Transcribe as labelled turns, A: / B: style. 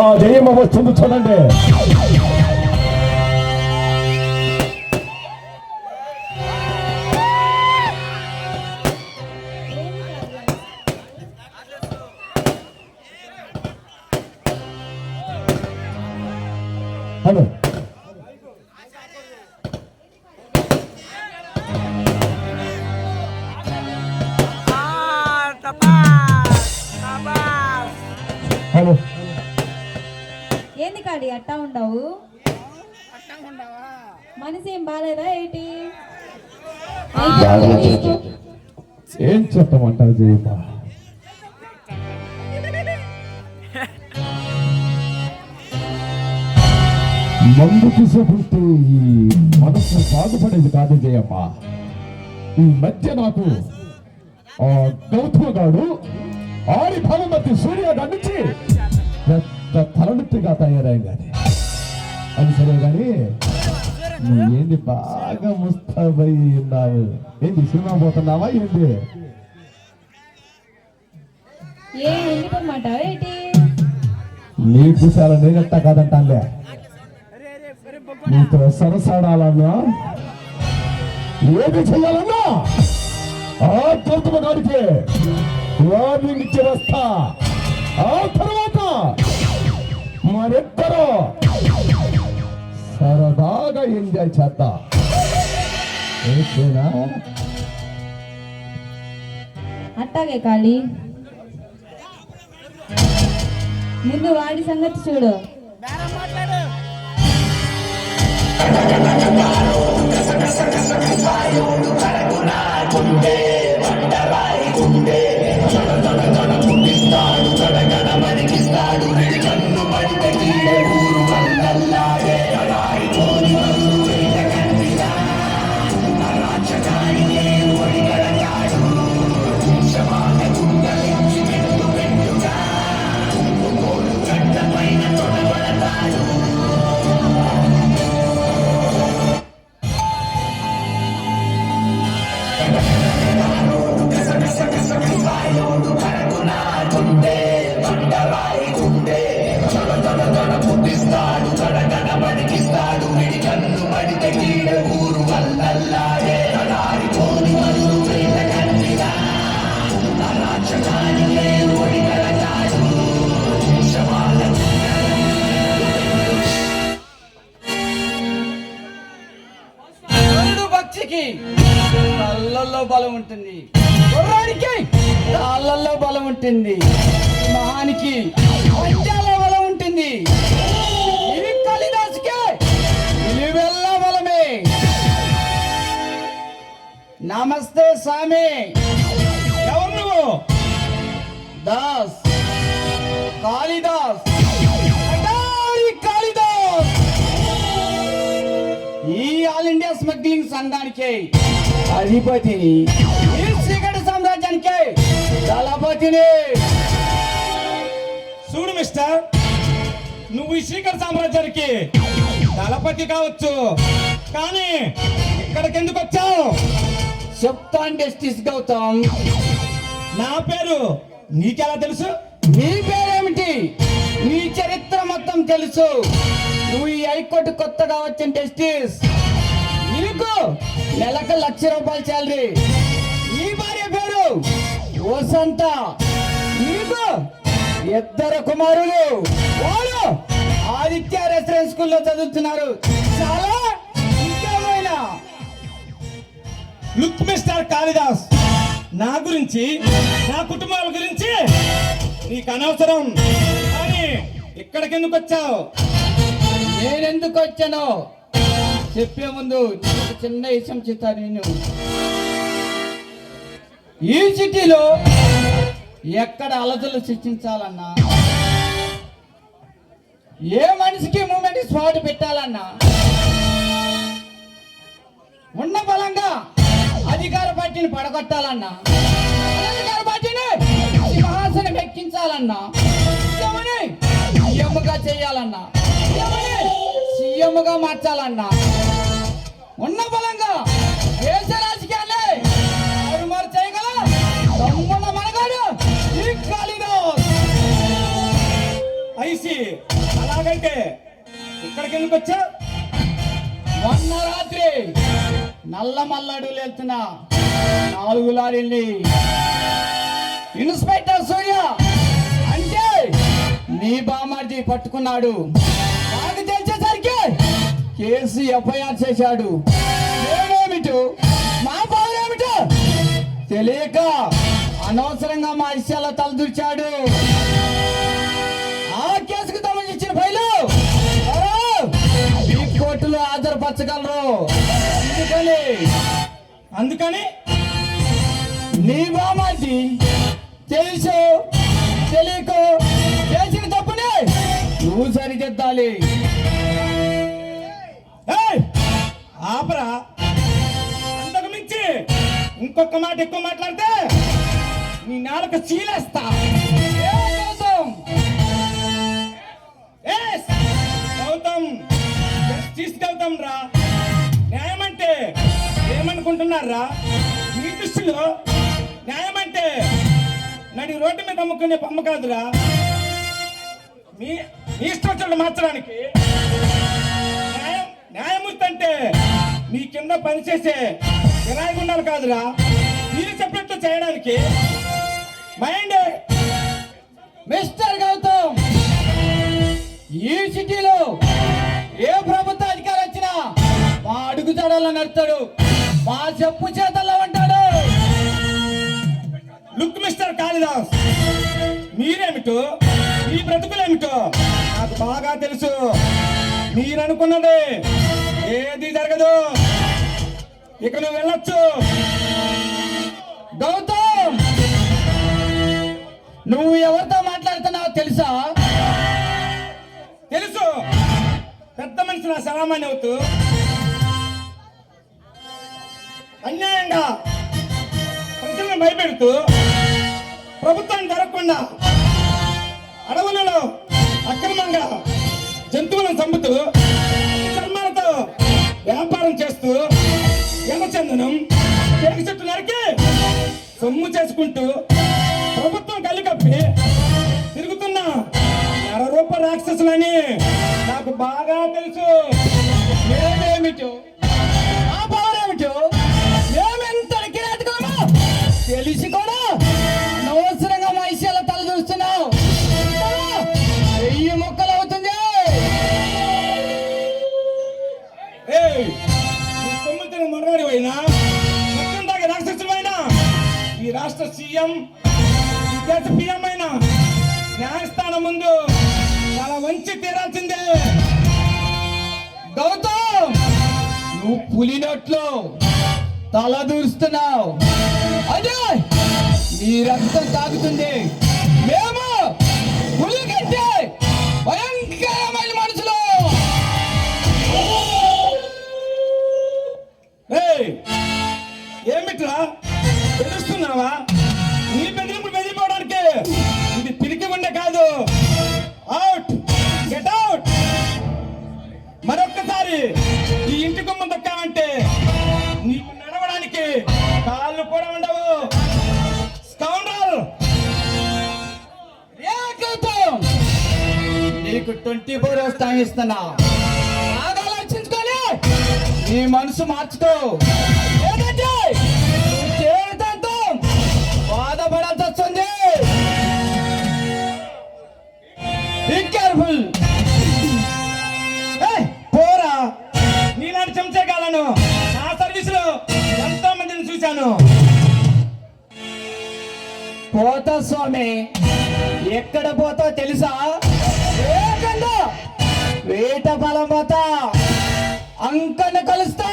A: ఆ జయమ్మ వస్తుంది చూడండి. హలో హలో
B: ఏంది కాడి అట్టా ఉండవు? మనిషి ఏం బాగాలేదా ఏంటి?
A: ఏం చెప్పమంటారు జయమ్మ? మందు తీసుకుంటే ఈ మనసు బాగుపడేది కాదు జయమ్మ. ఈ మధ్య నాకు ఆ గౌతమ గాడు ఆడి భాగమతి సూర్య నుంచి పెద్ద తలనొప్పిగా తయారైంది. అది సరే గాని ఏంది బాగా ముస్తాబై ఉన్నావు? ఏంది సినిమా పోతున్నావా ఏంది?
B: ఎందుకన్నమాట ఏంటి?
A: నీకు చాలా నేనెట్టా కాదంటానులే. నీతో సరసాడాలన్నా ఏమి చెయ్యాలన్నా ఆ గౌతమ గారికి వార్నింగ్ ఇచ్చి వస్తా. ఆ తర్వాత మరిద్దరూ సరదాగా ఎంజాయ్ చేద్దా. ఓకేనా?
B: అట్టాగే కాళీ, ముందు వాడి సంగతి చూడు.
C: కళ్ళల్లో బలం ఉంటుంది, గుర్రానికి కాళ్ళల్లో బలం ఉంటుంది, మహానికి పంచాల బలం ఉంటుంది. ఇవి కాళిదాసుకే ఇలివెల్ల బలమే. నమస్తే స్వామి. ఎవరు నువ్వు? దాస్, కాళిదాస్, కాళిదాస్. ఈ ఆల్ ఇండియా స్మగ్లింగ్ సంఘానికి అధిపతిని, ఈ చీకటి సామ్రాజ్యానికి దళపతిని.
D: చూడు మిస్టర్, నువ్వు ఈ చీకటి సామ్రాజ్యానికి దళపతి కావచ్చు, కానీ ఇక్కడికి ఎందుకు వచ్చావు?
C: చెప్తాను జస్టిస్ గౌతమ్.
D: నా పేరు నీకెలా తెలుసు?
C: నీ పేరేమిటి? నీ చరిత్ర మొత్తం తెలుసు. నువ్వు ఈ హైకోర్టు కొత్తగా వచ్చిన జస్టిస్. నీకు నెలకు ₹1,00,000 శాలరీ. నీ భార్య పేరు వసంత. నీకు 2 కుమారులు. వారు ఆదిత్య రెసిడెన్స్ స్కూల్లో చదువుతున్నారు. చాలా ఇంకేమైనా?
D: లుక్ మిస్టర్ కాళిదాస్, నా గురించి, నా కుటుంబాల గురించి నీకు అనవసరం, కానీ ఇక్కడికి ఎందుకు వచ్చావు?
C: నేనెందుకు వచ్చానో చెప్పే ముందు ఒక చిన్న విషయం చెప్తాను. నేను ఈ సిటీలో ఎక్కడ అలజలు సృష్టించాలన్నా, ఏ మనిషికి మూమెంట్ స్పాట్ పెట్టాలన్నా, ఉన్న బలంగా అధికార పార్టీని పడగొట్టాలన్నా, అధికార పార్టీని సింహాసనం ఎక్కించాలన్నా, సీఎంగా చేయాలన్నా, సీఎంగా మార్చాలన్నా, ఉన్న బలంగా దేశ రాజకీయాలే అరుమారు చేయగల దమ్మున్న మనగాడు ఈ కాళిదాస్.
D: I IC. అలాగైతే ఇక్కడికి ఎందుకు వచ్చా?
C: మొన్న రాత్రి నల్ల మల్లడులు వెళ్తున్న 4 లారీల్ని ఇన్స్పెక్టర్ సూర్య అంటే నీ బామార్జీ పట్టుకున్నాడు. నాకు తెలిసేసరికి కేసు ఎఫ్ఐఆర్ చేశాడు. ఏమేమిటో మా పౌరేమిటో తెలియక అనవసరంగా మా విషయాల్లో తలదూర్చాడు. ఆ కేసుకు సంబంధించిన ఫైలు ఈ కోర్టులో హాజరుపరచగలరు.
D: అందుకని
C: నీ బామాజీ తెలుసు తెలియకో చేసిన తప్పుని నువ్వు సరిదిద్దాలి.
D: ఏయ్! ఆపరా. అంతకు మించి ఇంకొక మాట ఎక్కువ మాట్లాడితే నీ నాలుక చీలేస్తా. గౌతమ్ తీసుకెళ్తాం రా. న్యాయం అంటే ఏమనుకుంటున్నారా? మీ దృష్టిలో న్యాయం అంటే నడి రోడ్డు మీద అమ్ముకునే బొమ్మ కాదురా. మీ ఇష్టం వచ్చినట్టు మార్చడానికి. న్యాయమూర్తి అంటే నీ కింద పనిచేసే కిరాయి గుండాలు కాదురా. మీరు చెప్పినట్టు చేయడానికి. మైండ్
C: మిస్టర్ గౌతమ్, ఈ సిటీలో ఏ ప్రభుత్వ అధికారి వచ్చినా మా అడుగుజాడల్లో నడుస్తాడు, మా చెప్పు చేతల్లో ఉంటాడు.
D: లుక్ మిస్టర్ కాళిదాస్, మీరేమిటో మీ బ్రతుకులేమిటో నాకు బాగా తెలుసు. మీరనుకున్నది ఏది జరగదు. ఇక నువ్వు వెళ్ళొచ్చు.
C: గౌతమ్, నువ్వు ఎవరితో మాట్లాడుతున్నావో తెలుసా?
D: తెలుసు. పెద్ద మనిషి నా సలామాని అవుతూ అన్యాయంగా ప్రజలను భయపెడుతూ ప్రభుత్వం జరగకుండా అడవులలో అక్రమంగా జంతువులను చంపుతూ చర్మాలతో వ్యాపారం చేస్తూ ఎర్రచందనం తేగ చెట్టు నరికి సొమ్ము చేసుకుంటూ ప్రభుత్వం కళ్ళు కప్పి తిరుగుతున్న నరరూప రాక్షసులని నాకు బాగా తెలుసు.
C: మేమేమిటో ఆ పవరేమిటో మేమెంత కిరాతకమో తెలిసి కూడా అనవసరంగా మా విషయాల తల చూస్తున్నావు. 1000 ముక్కలు అవుతుంది.
D: సొమ్ము తిన మనవాడి అయినా మొత్తం దాకా రాక్షసులు అయినా ఈ రాష్ట్ర సీఎం ఈ దేశ పిఎం అయినా న్యాయస్థానం ముందు చాలా వంచి తీరాల్సిందే.
C: గౌతమ్, నువ్వు పులి నోట్లో తల దూరుస్తున్నావు. అదే నీ రక్తం తాగుతుంది. మేము పులి కంటే భయంకరమైన మనుషులు.
D: ఏమిట్రా తెలుస్తున్నావా? నీ బెదిరింపులు బెదిరిపోవడానికి ఇది పిరికి ఉండే కాదు. Out, get out. మరొక్కసారి ఈ ఇంటి గుమ్మం దక్కావంటే నీకు నడవడానికి కాళ్ళు కూడా ఉండవు. స్కౌండ్రల్.
C: నీకు 24 hours టైం ఇస్తున్నా. బాగా ఆలోచించుకొని నీ మనసు మార్చుకో. లేదంటే నువ్వు జీవితాంతం బాధపడాల్సి వస్తుంది. Be careful.
D: పోరా. నీలాంటి చెంచగాలను నా సర్వీస్ లో ఎంతో మందిని చూశాను.
C: పోతా స్వామి, ఎక్కడ పోతా తెలుసా? వేట బలం పోతా అంకన్న కలుస్తా.